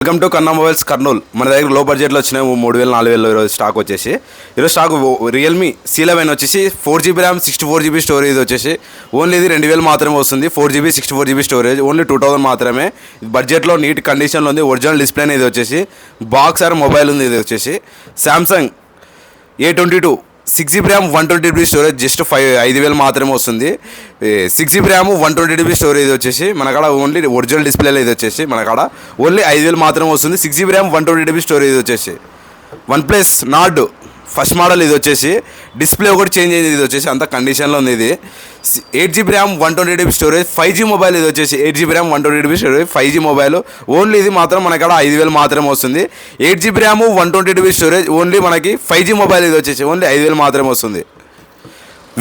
Welcome to కన్నా mobiles Kurnool. మన దగ్గర లో బడ్జెట్లో వచ్చిన 3000 4000 ఈరోజు స్టాక్ వచ్చేసి ఈరోజు స్టాక్ రియల్మీ C11 వచ్చేసి 4GB ర్యామ్ 64GB స్టోరేజ్ వచ్చేసి ఓన్లీ ఇది 2000 మాత్రమే వస్తుంది. 4GB 64GB స్టోరేజ్ ఓన్లీ 2000 మాత్రమే. బడ్జెట్లో నీట్ కండిషన్లో ఉంది. ఒరిజినల్ డిస్ప్లే ఇది వచ్చేసి బాక్స్ ఆర్ మొబైల్ ఉంది. ఇది వచ్చేసి Samsung A22 6GB RAM 120GB storage just 5000 మాత్రమే వస్తుంది. 6GB ర్యామ్ 120GB స్టోరేజ్ వచ్చేసి మనకాడ ఓన్లీ ఒరిజినల్ డిస్ప్లేలో ఇది వచ్చేసి మనకాడ ఓన్లీ 5000 మాత్రమే వస్తుంది. 6GB ర్యామ్ 120GB స్టోరేజ్ వచ్చేసి OnePlus Nord ఫస్ట్ మోడల్ ఇది వచ్చేసి డిస్ప్లే ఒకటి చేంజ్ అయింది. ఇది వచ్చేసి అంత కండిషన్లో ఉంది. ఇది 8GB RAM 120GB storage 5G mobile. ఇది వచ్చేసి 8GB RAM 120GB storage 5G mobile only ఇది మాత్రం మనకాడ 5000 మాత్రమే వస్తుంది. 8GB RAM 120GB storage only మనకి 5G మొబైల్. ఇది వచ్చేసి ఓన్లీ 5000 మాత్రమే వస్తుంది.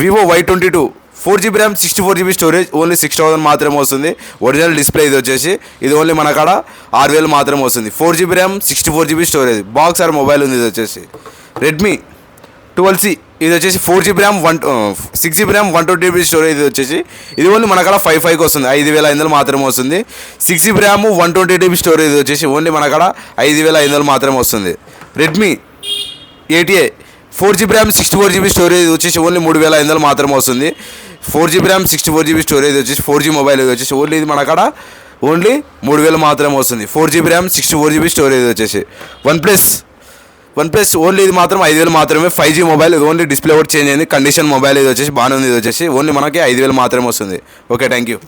Vivo Y22 4GB RAM 64GB storage only 6000 మాత్రమే వస్తుంది. ఒరిజినల్ డిస్ప్లే ఇది వచ్చేసి ఇది ఓన్లీ మనకాడ 6000 మాత్రమే వస్తుంది. 4GB RAM 64GB storage box our mobile ఉంది. ఇది వచ్చేసి Redmi 12C ఇది వచ్చేసి 4GB RAM 6GB RAM 120GB storage. ఇది వచ్చేసి ఇది ఓన్లీ మనకాడ 55కి వస్తుంది. 5500 మాత్రమే వస్తుంది. 6GB ర్యామ్ 120GB స్టోరేజ్ ఇది వచ్చేసి ఓన్లీ మనకాడ 5500 మాత్రమే వస్తుంది. Redmi 8A 4GB RAM 64GB storage ఇది వచ్చేసి ఓన్లీ 3500 మాత్రమే వస్తుంది. 4GB ర్యామ్ 64GB స్టోరేజ్ వచ్చేసి 4G మొబైల్. ఇది వచ్చేసి ఓన్లీ ఇది మనకాడ ఓన్లీ 3000 మాత్రమే వస్తుంది. 4GB ర్యామ్ 64GB స్టోరేజ్ వచ్చేసి వన్ప్లస్ ఓన్లీ ఇది మాత్రం 5000 మాత్రమే. 5G mobile. ఇది ఓన్లీ డిస్ప్లే ఒకటి చేంజ్ అయింది. కండిషన్ మొబైల్ ఇది వచ్చేసి బాగానే ఉంది. ఇది వచ్చేసి ఓన్లీ మనకి 5000 మాత్రమే వస్తుంది. Okay, thank you.